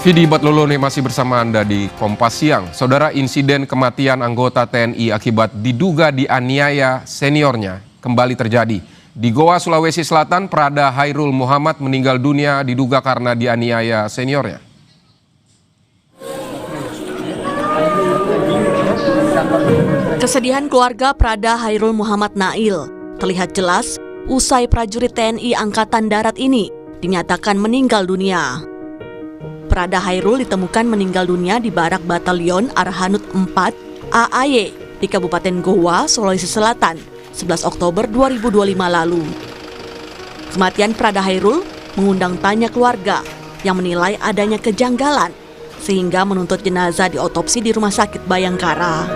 Vidi Batlolone masih bersama Anda di Kompas Siang. Saudara, insiden kematian anggota TNI akibat diduga dianiaya seniornya kembali terjadi. Di Goa, Sulawesi Selatan, Prada Hairul Muhammad meninggal dunia diduga karena dianiaya seniornya. Kesedihan keluarga Prada Hairul Muhammad Nail terlihat jelas usai prajurit TNI Angkatan Darat ini dinyatakan meninggal dunia. Prada Hairul ditemukan meninggal dunia di Barak Batalion Arhanud 4 AAY di Kabupaten Goa, Sulawesi Selatan, 11 Oktober 2025 lalu. Kematian Prada Hairul mengundang tanya keluarga yang menilai adanya kejanggalan sehingga menuntut jenazah diotopsi di Rumah Sakit Bayangkara.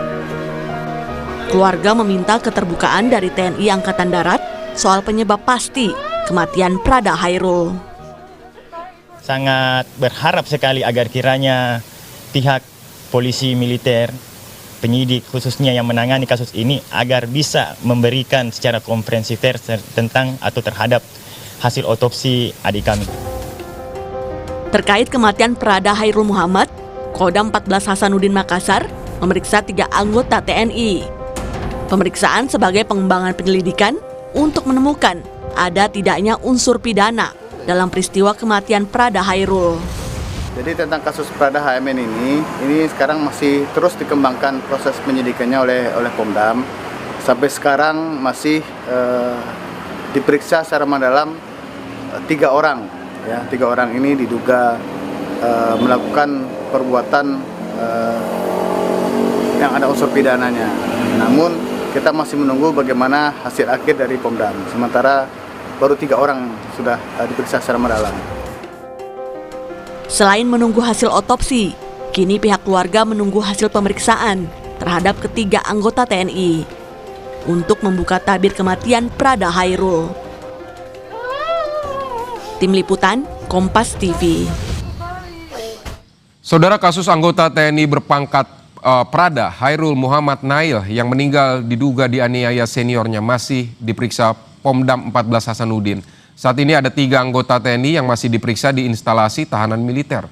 Keluarga meminta keterbukaan dari TNI Angkatan Darat soal penyebab pasti kematian Prada Hairul. Sangat berharap sekali agar kiranya pihak polisi militer, penyidik khususnya yang menangani kasus ini agar bisa memberikan secara komprehensif tentang atau terhadap hasil otopsi adik kami. Terkait kematian Prada Hairul Muhammad, Kodam 14 Hasanuddin Makassar memeriksa 3 anggota TNI. Pemeriksaan sebagai pengembangan penyelidikan untuk menemukan ada tidaknya unsur pidana dalam peristiwa kematian Prada Hairul. Jadi tentang kasus Prada HMN ini sekarang masih terus dikembangkan proses penyidikannya oleh Pomdam. Sampai sekarang masih diperiksa secara mendalam 3 orang. Ya, 3 orang ini diduga melakukan perbuatan yang ada unsur pidananya. Namun kita masih menunggu bagaimana hasil akhir dari Pomdam. Sementara baru 3 orang sudah diperiksa secara mendalam. Selain menunggu hasil otopsi, kini pihak keluarga menunggu hasil pemeriksaan terhadap ketiga anggota TNI untuk membuka tabir kematian Prada Hairul. Tim Liputan, Kompas TV. Saudara, kasus anggota TNI berpangkat Prada Hairul Muhammad Nail yang meninggal diduga dianiaya seniornya masih diperiksa Pomdam 14 Hasanuddin. Saat ini ada 3 anggota TNI yang masih diperiksa di instalasi tahanan militer.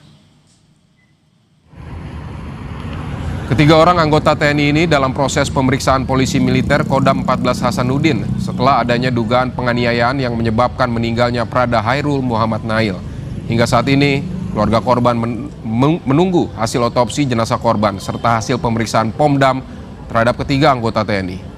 Ketiga orang anggota TNI ini dalam proses pemeriksaan polisi militer Kodam 14 Hasanuddin setelah adanya dugaan penganiayaan yang menyebabkan meninggalnya Prada Hairul Muhammad Nail. Hingga saat ini, keluarga korban menunggu hasil otopsi jenazah korban serta hasil pemeriksaan Pomdam terhadap ketiga anggota TNI.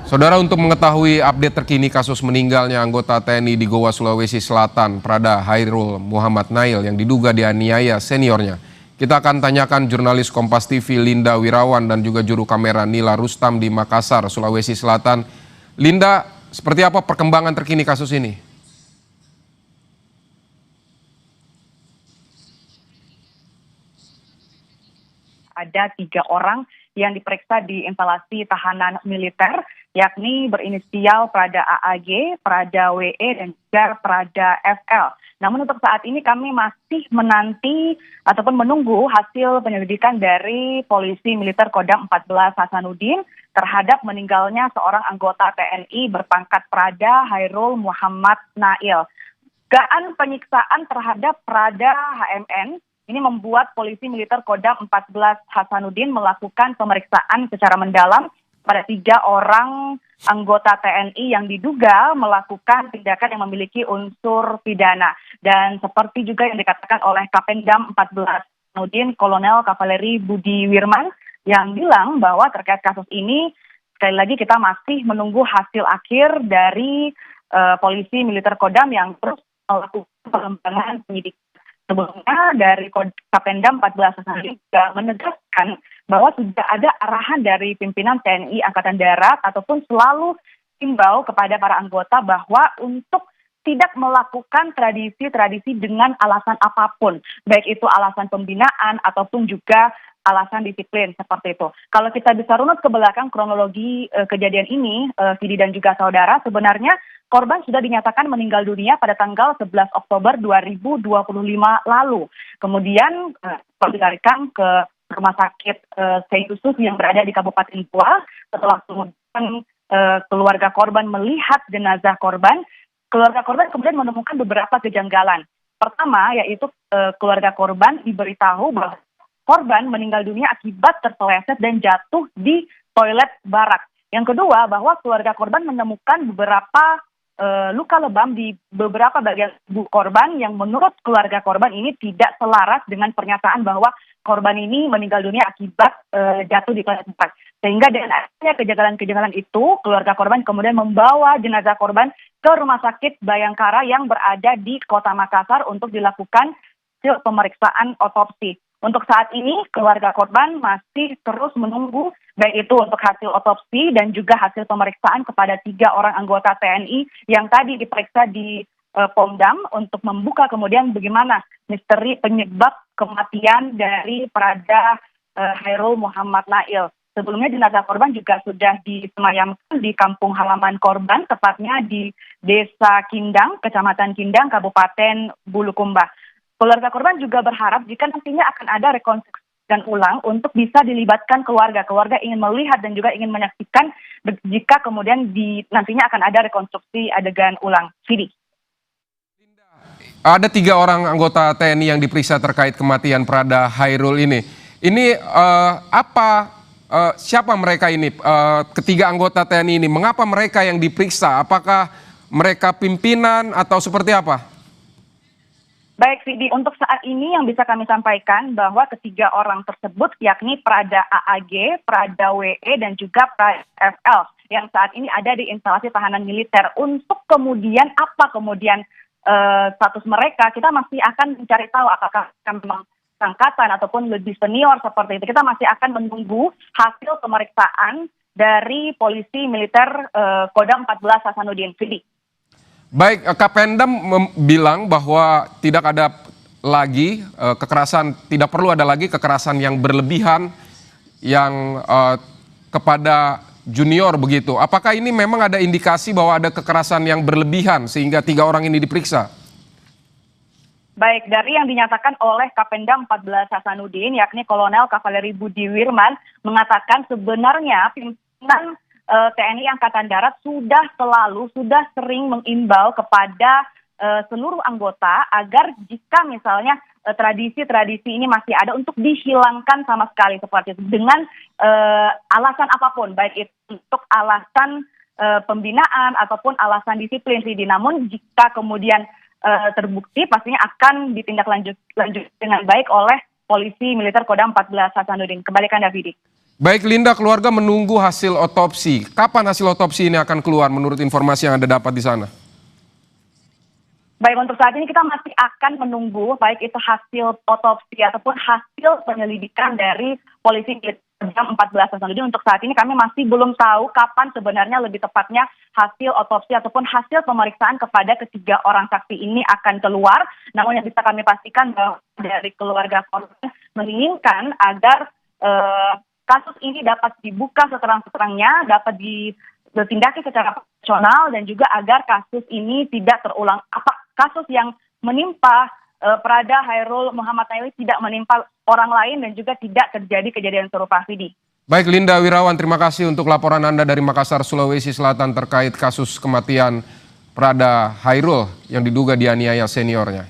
Saudara, untuk mengetahui update terkini kasus meninggalnya anggota TNI di Goa, Sulawesi Selatan, Prada Hairul Muhammad Nail yang diduga dianiaya seniornya, kita akan tanyakan jurnalis Kompas TV Linda Wirawan dan juga juru kamera Nila Rustam di Makassar, Sulawesi Selatan. Linda, seperti apa perkembangan terkini kasus ini? Ada 3 orang yang diperiksa di instalasi tahanan militer, yakni berinisial Prada AAG, Prada WE, dan juga Prada FL. Namun untuk saat ini kami masih menanti ataupun menunggu hasil penyelidikan dari polisi militer Kodam 14 Hasanuddin terhadap meninggalnya seorang anggota TNI berpangkat Prada Hairul Muhammad Nail. Dugaan penyiksaan terhadap Prada HMN ini membuat polisi militer Kodam 14 Hasanuddin melakukan pemeriksaan secara mendalam pada 3 orang anggota TNI yang diduga melakukan tindakan yang memiliki unsur pidana. Dan seperti juga yang dikatakan oleh Kapendam 14 Hasanuddin, Kolonel Kavaleri Budi Wirman, yang bilang bahwa terkait kasus ini, sekali lagi kita masih menunggu hasil akhir dari polisi militer Kodam yang terus melakukan pengembangan penyidikan. Sebelumnya dari Kapendam 14 Hasanuddin juga menegaskan bahwa sudah ada arahan dari pimpinan TNI Angkatan Darat ataupun selalu himbau kepada para anggota bahwa untuk tidak melakukan tradisi-tradisi dengan alasan apapun, baik itu alasan pembinaan ataupun juga alasan disiplin seperti itu. Kalau kita bisa runut ke belakang kronologi kejadian ini, Vidi dan juga saudara, sebenarnya korban sudah dinyatakan meninggal dunia pada tanggal 11 Oktober 2025 lalu. Kemudian dilarikan ke Rumah Sakit Syed Yusuf yang berada di Kabupaten Goa. Setelah kemudian keluarga korban melihat jenazah korban, keluarga korban kemudian menemukan beberapa kejanggalan. Pertama, yaitu keluarga korban diberitahu bahwa korban meninggal dunia akibat terpeleset dan jatuh di toilet barak. Yang kedua, bahwa keluarga korban menemukan beberapa luka lebam di beberapa bagian tubuh korban yang menurut keluarga korban ini tidak selaras dengan pernyataan bahwa korban ini meninggal dunia akibat jatuh di toilet barak. Sehingga dengan adanya kejanggalan-kejanggalan itu, keluarga korban kemudian membawa jenazah korban ke Rumah Sakit Bayangkara yang berada di Kota Makassar untuk dilakukan hasil pemeriksaan otopsi. Untuk saat ini, keluarga korban masih terus menunggu, baik itu untuk hasil otopsi dan juga hasil pemeriksaan kepada 3 orang anggota TNI yang tadi diperiksa di Pomdam untuk membuka kemudian bagaimana misteri penyebab kematian dari Prada Hairul Muhammad Nail. Sebelumnya jenazah korban juga sudah disemayamkan di kampung halaman korban, tepatnya di Desa Kindang, Kecamatan Kindang, Kabupaten Bulukumba. Keluarga korban juga berharap jika nantinya akan ada rekonstruksi dan ulang untuk bisa dilibatkan keluarga. Keluarga ingin melihat dan juga ingin menyaksikan jika kemudian nantinya akan ada rekonstruksi adegan ulang. Sidi. Ada 3 orang anggota TNI yang diperiksa terkait kematian Prada Hairul ini. Ini siapa mereka ini? Ketiga anggota TNI ini, mengapa mereka yang diperiksa? Apakah mereka pimpinan atau seperti apa? Baik, Sidi, untuk saat ini yang bisa kami sampaikan bahwa ketiga orang tersebut yakni Prada AAG, Prada WE, dan juga Prada FL yang saat ini ada di instalasi tahanan militer. Untuk kemudian apa kemudian status mereka, kita masih akan mencari tahu apakah memang angkatan ataupun lebih senior seperti itu. Kita masih akan menunggu hasil pemeriksaan dari polisi militer Kodam 14 Hasanuddin. Sidi. Baik, Kapendam bilang bahwa tidak ada lagi kekerasan, tidak perlu ada lagi kekerasan yang berlebihan yang kepada junior begitu. Apakah ini memang ada indikasi bahwa ada kekerasan yang berlebihan sehingga 3 orang ini diperiksa? Baik, dari yang dinyatakan oleh Kapendam 14 Hasanuddin, yakni Kolonel Kavaleri Budi Wirman, mengatakan sebenarnya pimpinan TNI Angkatan Darat sudah sering mengimbau kepada seluruh anggota agar jika misalnya tradisi-tradisi ini masih ada untuk dihilangkan sama sekali seperti itu dengan alasan apapun, baik itu untuk alasan pembinaan ataupun alasan disiplin. Namun jika kemudian terbukti pastinya akan ditindaklanjut dengan baik oleh polisi militer Kodam 14 Hasanuddin. Kembalikan Davidi. Baik Linda, keluarga menunggu hasil otopsi. Kapan hasil otopsi ini akan keluar menurut informasi yang Anda dapat di sana? Baik, untuk saat ini kita masih akan menunggu baik itu hasil otopsi ataupun hasil penyelidikan dari polisi Kodam 14 Hasanuddin. Untuk saat ini kami masih belum tahu kapan sebenarnya lebih tepatnya hasil otopsi ataupun hasil pemeriksaan kepada ketiga orang saksi ini akan keluar. Namun yang bisa kami pastikan bahwa dari keluarga korban menginginkan agar kasus ini dapat dibuka seterang-terangnya, dapat ditindaki secara profesional dan juga agar kasus ini tidak terulang. Kasus yang menimpa Prada Hairul Muhammad Nail tidak menimpa orang lain dan juga tidak terjadi kejadian serupa. Sidi. Baik Linda Wirawan, terima kasih untuk laporan Anda dari Makassar, Sulawesi Selatan terkait kasus kematian Prada Hairul yang diduga dianiaya seniornya.